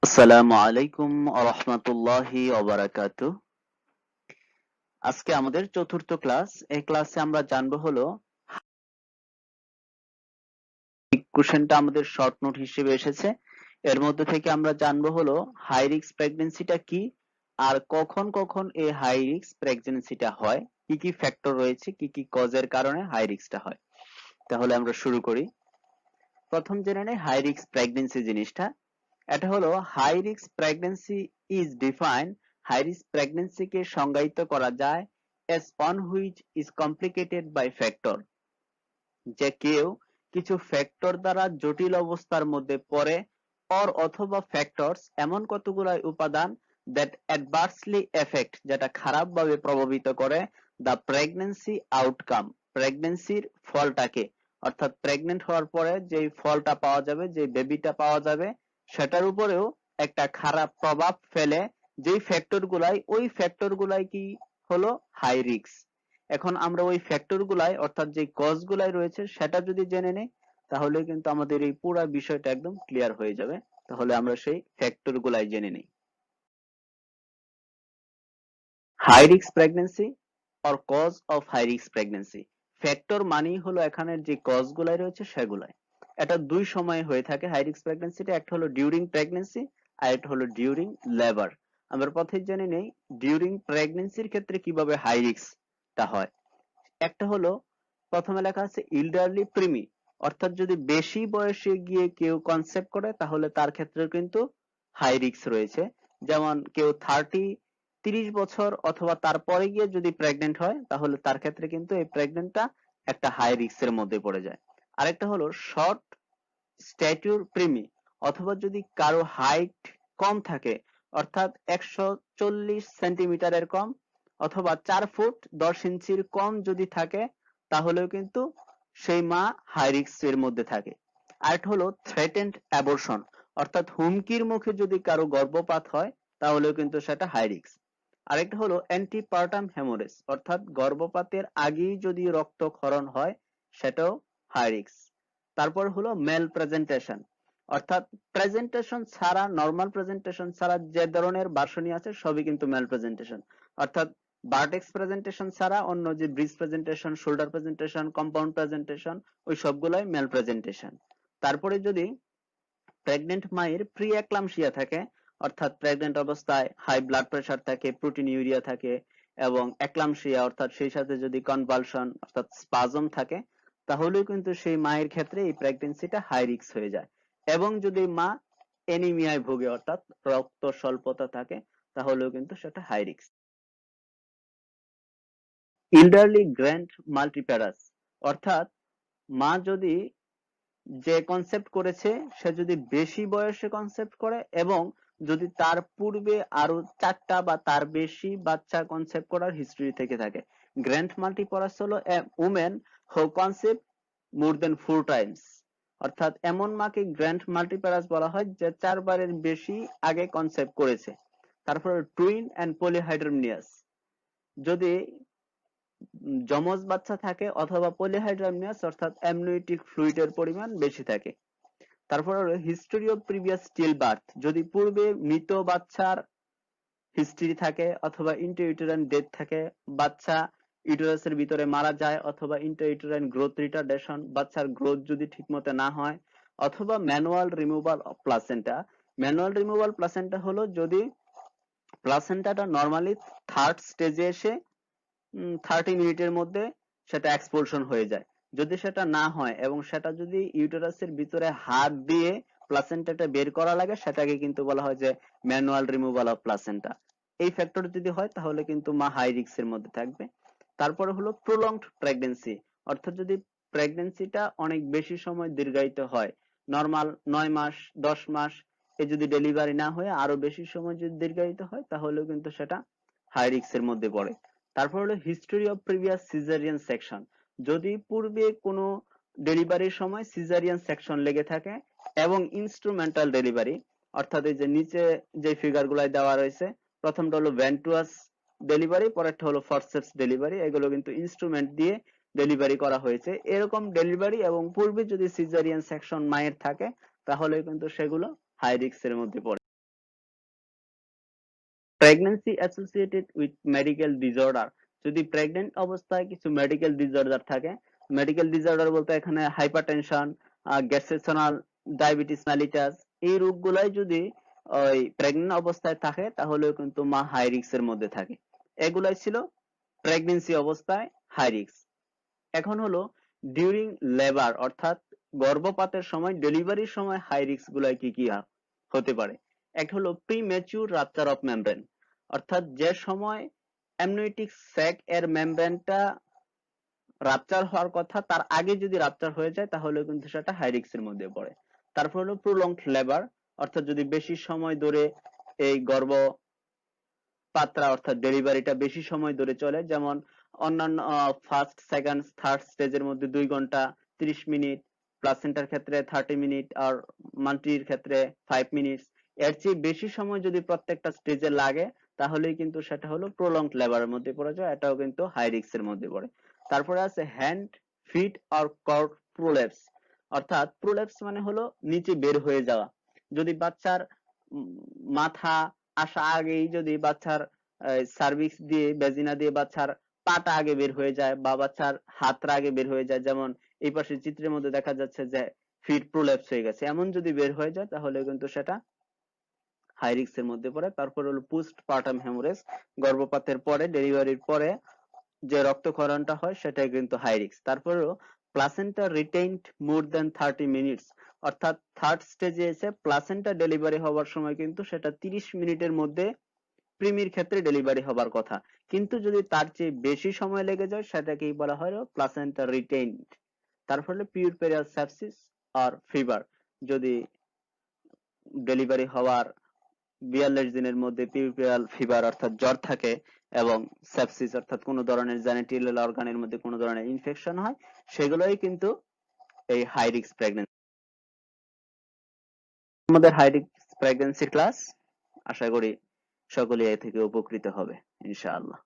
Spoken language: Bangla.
আসসালামু আলাইকুম রাহমাতুল্লাহি ওয়া বারাকাতুহু। আজকে আমাদের চতুর্থ ক্লাস। এই ক্লাসে আমরা জানবো হলো কোশ্চেনটা আমাদের শর্ট নোট হিসেবে এসেছে। এর মধ্যে থেকে আমরা জানবো হলো হাই রিস্ক প্রেগন্যান্সিটা কি, আর কখন কখন এই হাই রিস্ক প্রেগন্যান্সিটা হয়, কি কি ফ্যাক্টর রয়েছে, কি কি কজের কারণে হাই রিস্কটা হয়। তাহলে আমরা শুরু করি। প্রথম জেনে নেই হাই রিস্ক প্রেগন্যান্সি জিনিসটা। এটা হলো high risk pregnancy is defined. High risk pregnancy কে সংজ্ঞায়িত করা যায় as one which is complicated by factor, যে কেউ কিছু ফ্যাক্টর দ্বারা জটিল অবস্থার মধ্যে পড়ে, অথবা ফ্যাক্টরস এমন কতগুলো উপাদান that adversely affect, যেটা খারাপভাবে প্রভাবিত করে the pregnancy outcome, প্রেগন্যান্সির ফলটাকে। অর্থাৎ প্রেগনেন্ট হওয়ার পরে যে ফলটা পাওয়া যাবে, যে বেবিটা পাওয়া যাবে, সেটার উপরেও একটা খারাপ প্রভাব ফেলে। যেই ফ্যাক্টর গুলাই কি হলো হাই রিস্ক। এখন আমরা ওই ফ্যাক্টর গুলাই অর্থাৎ যে কজ গুলাই রয়েছে সেটা যদি জেনে নেই, তাহলে কিন্তু আমাদের এই পুরো বিষয়টা একদম ক্লিয়ার হয়ে যাবে। তাহলে আমরা সেই ফ্যাক্টর গুলাই জেনে নেই। High risk pregnancy or cause of high risk pregnancy. Factor মানেই হলো এখানের যে কজ গুলাই রয়েছে সেগুলাই। এটা দুই সময়ে হয়ে থাকে হাই রিস্ক প্রেগন্যান্সিটা। একটা হলো ডিউরিং প্রেগন্যান্সি, আর একটা হলো ডিউরিং লেবার। আমরা প্রথমে জেনে নেই ডিউরিং প্রেগন্যান্সির ক্ষেত্রে কিভাবে হাই রিস্কটা হয়। একটা হলো প্রথমে লেখা আছে ইল্ডারলি প্রিমি, অর্থাৎ যদি বেশি বয়সে গিয়ে কেউ কনসেপ্ট করে তাহলে তার ক্ষেত্রে কিন্তু হাই রিস্ক রয়েছে। যেমন কেউ 30 বছর অথবা তারপরে গিয়ে যদি প্রেগনেন্ট হয় তাহলে তার ক্ষেত্রে কিন্তু এই প্রেগনেন্টটা একটা হাই রিস্কের মধ্যে পড়ে যায়। আরেকটা হলো শর্ট স্ট্যাচুর প্রিমি, অথবা যদি কারো হাইট কম থাকে, অর্থাৎ 140 সেন্টিমিটারের কম অথবা 4 ফুট 10 ইঞ্চির কম যদি থাকে, তাহলেও কিন্তু সেই মা হাই রিস্ক এর মধ্যে থাকে। আরেকটা হলো থ্রেটেন্ড অ্যাবর্শন, অর্থাৎ হুমকির মুখে যদি কারো গর্ভপাত হয় তাহলেও কিন্তু সেটা হাই রিস্ক। আরেকটা হলো অ্যান্টিপার্টাম হেমোরেজ, অর্থাৎ গর্ভপাতের আগেই যদি রক্তক্ষরণ হয় সেটাও হাই রিস্ক। তারপর হলো মেল প্রেজেন্টেশন, অর্থাৎ প্রেজেন্টেশন ছাড়া, নর্মাল প্রেজেন্টেশন ছাড়া যে ধরনের ভার্সনই আছে সবই কিন্তু মেল প্রেজেন্টেশন। অর্থাৎ ভার্টেক্স প্রেজেন্টেশন ছাড়া অন্য যে breech presentation, shoulder presentation, compound presentation, ওই সবগুলাই মেল প্রেজেন্টেশন। তারপরে যদি প্রেগনেন্ট মায়ের প্রি একলামশিয়া থাকে, অর্থাৎ প্রেগনেন্ট অবস্থায় হাই ব্লাড প্রেশার থাকে, প্রোটিনিউরিয়া থাকে এবং একলামশিয়া, অর্থাৎ সেই সাথে যদি কনভালশন অর্থাৎ স্পাজম থাকে, তাহলেও কিন্তু সেই মায়ের ক্ষেত্রে এই প্রেগন্যান্সিটা হাই রিস্ক হয়ে যায়। এবং যদি মা এনিমিয়ায় ভোগে, অর্থাৎ রক্ত স্বল্পতা থাকে, তাহলেও কিন্তু সেটা হাই রিস্ক। ইল্ডারলি গ্র্যান্ড মাল্টিপ্যারাস, অর্থাৎ মা যদি যে কনসেপ্ট করেছে সে যদি বেশি বয়সে কনসেপ্ট করে এবং যদি তার পূর্বে আরো 4টা বা তার বেশি বাচ্চা কনসেপ্ট করার হিস্ট্রি থেকে থাকে। গ্র্যান্ড মাল্টিপ্যারাস হলো এ উমেন হু কনসেপ্ট মোর দেন 4 টাইমস, অর্থাৎ এমন মাকে গ্র্যান্ড মাল্টিপ্যারাস বলা হয় যে 4বারের বেশি আগে কনসেপ্ট করেছে। তারপর টুইন এন্ড পলিহাইড্রোমিয়াস, যদি যমজ বাচ্চা থাকে অথবা পলিহাইড্রামিয়াস, অর্থাৎ অ্যামনিওটিক ফ্লুইডের পরিমাণ বেশি থাকে। তারপর হলো history of previous stillbirth, যদি পূর্বে মৃত বাচ্চার হিস্ট্রি থাকে অথবা ইন্ট্রাইউটেরাইন ডেথ থাকে, বাচ্চা ইউটেরাসের ভিতরে মারা যায়, অথবা ইন্ট্রাইউটেরাইন গ্রোথ রিটার্ডেশন, বাচ্চার গ্রোথ যদি ঠিকমতো না হয়, অথবা manual removal of placenta. Manual removal placenta হলো যদি প্লাসেন্টাটা নরমালি থার্ড স্টেজে এসে 30 মিনিটের মধ্যে সেটা এক্সপulsion হয়ে যায়। যদি সেটা না হয় এবং সেটা যদি ইউটেরাসের ভিতরে হাত দিয়ে প্লাসেন্টাটা বের করা লাগে, সেটাকে কিন্তু বলা হয় যে ম্যানুয়াল রিমুভাল অফ প্লাসেন্টা। এই ফ্যাক্টর যদি হয় তাহলে কিন্তু মা হাই রিস্কের মধ্যে থাকবে। তারপরে হলো প্রলংড প্রেগন্যান্সি, অর্থাৎ যদি প্রেগন্যান্সিটা অনেক বেশি সময় দীর্ঘায়িত হয়, নরমাল 9 মাস 10 মাস, এ যদি ডেলিভারি না হয়ে আরো বেশি সময় যদি দীর্ঘায়িত হয় তাহলেও কিন্তু সেটা হাই রিস্কের মধ্যে পড়ে। তারপর হলো history of previous caesarean section, যদি পূর্বে কোনো ডেলিভারির সময় সিজারিয়ান সেকশন লেগে থাকে এবং ইনস্ট্রুমেন্টাল ডেলিভারি, অর্থাৎ এই যে নিচে যে ফিগার গুলাই দেওয়া রয়েছে, প্রথমটা হলো ভেন্টুয়াস ডেলিভারি, পরেরটা হলো ফরসেপস ডেলিভারি, এগুলো কিন্তু ইনস্ট্রুমেন্ট দিয়ে ডেলিভারি করা হয়েছে। এরকম ডেলিভারি এবং পূর্বে যদি সিজারিয়ান সেকশন মায়ের থাকে তাহলে কিন্তু সেগুলো হাই রিস্কের মধ্যে পড়ে। Pregnancy associated with medical disorder, যদি প্রেগনেন্ট অবস্থায় কিছু মেডিকেল ডিসঅর্ডার থাকে, মেডিকেল ডিসঅর্ডার বলতে এখানে হাইপারটেনশন, গ্যাস্ট্রেশনাল ডায়াবেটিস মেলিটাস, এই রোগগুলাই যদি ওই প্রেগনেন্ট অবস্থায় থাকে তাহলেও কিন্তু মা হাই রিস্কের মধ্যে থাকে। এগুলাই ছিল প্রেগন্যান্সি অবস্থায় হাই রিস্ক। এখন হলো ডিউরিং লেবার অর্থাৎ গর্ভপাতের সময়, ডেলিভারির সময় হাই রিস্ক গুলাই কি কি হতে পারে। এক হলো প্রিম্যাচিউর রাপচার অফ মেমব্রেন, অর্থাৎ যে সময় অ্যামনিওটিক স্যাক এর মেমব্রেনটা রাপচার হওয়ার কথা তার আগে যদি রাপচার হয়ে যায় তাহলে কিন্তু সেটা হাই রিস্কের মধ্যে পড়ে। তারপর হলো প্রলংড লেবার, অর্থাৎ যদি বেশি সময় ধরে এই গর্ভপাতটা অর্থাৎ ডেলিভারিটা বেশি সময় ধরে চলে, যেমন অন্যান্য ফার্স্ট সেকেন্ড থার্ড স্টেজের মধ্যে 2 ঘন্টা 30 মিনিট, প্লাসেন্টার ক্ষেত্রে 30 মিনিট আর মান্টির ক্ষেত্রে 5 মিনিট, এর চেয়ে বেশি সময় যদি প্রত্যেকটা স্টেজে লাগে তাহলেই কিন্তু সেটা হলো প্রলংড লেবারের মধ্যে পড়ে যায়, এটাও কিন্তু হাই রিস্কের মধ্যে পড়ে। তারপরে আছে হ্যান্ড ফিট অর কর্ড প্রোলেপস, অর্থাৎ প্রোলেপস মানে হলো নিচে বের হয়ে যাওয়া, যদি বাচ্চার মাথা আসা আগেই যদি বাচ্চার সার্ভিক্স দিয়ে ভ্যাজিনা দিয়ে বাচ্চার পাটা আগে বের হয়ে যায় বা বাচ্চার হাতটা আগে বের হয়ে যায়, যেমন এই পাশে চিত্রের মধ্যে দেখা যাচ্ছে যে ফিট প্রোলেপস হয়ে গেছে, এমন যদি বের হয়ে যায় তাহলে কিন্তু সেটা হাই রিস্কের মধ্যে পড়ে। তারপর হলো পোস্ট পার্টাম হেমোরেজ, গর্ভপাতের পরে ডেলিভারির পরে যে রক্তক্ষরণটা হয় সেটাই কিন্তু হাই রিস্ক। তারপরেও placenta retained more than 30 minutes, অর্থাৎ থার্ড স্টেজে এসে প্লাসেন্টা ডেলিভারি হওয়ার সময় কিন্তু সেটা 30 মিনিটের মধ্যে প্রিমির ক্ষেত্রে ডেলিভারি হবার কথা, কিন্তু যদি তার চেয়ে বেশি সময় লেগে যায় সেটাকেই বলা হয় প্লাসেন্টা রিটেইনড। তার ফলে পিউরপেরিয়াল সেপসিস আর ফিভার, যদি ডেলিভারি হওয়ার 42 দিনের মধ্যে পিউরপেরাল ফিভার অর্থাৎ জ্বর থাকে এবং সেপসিস অর্থাৎ কোনো ধরনের জেনিটাল অর্গানের মধ্যে কোনো ধরনের ইনফেকশন হয়, সেগুলোই কিন্তু এই হাই রিস্ক প্রেগন্যান্সি। আমাদের হাই রিস্ক প্রেগন্যান্সি ক্লাস, আশা করি সকলেই এ থেকে উপকৃত হবে ইনশাআল্লাহ।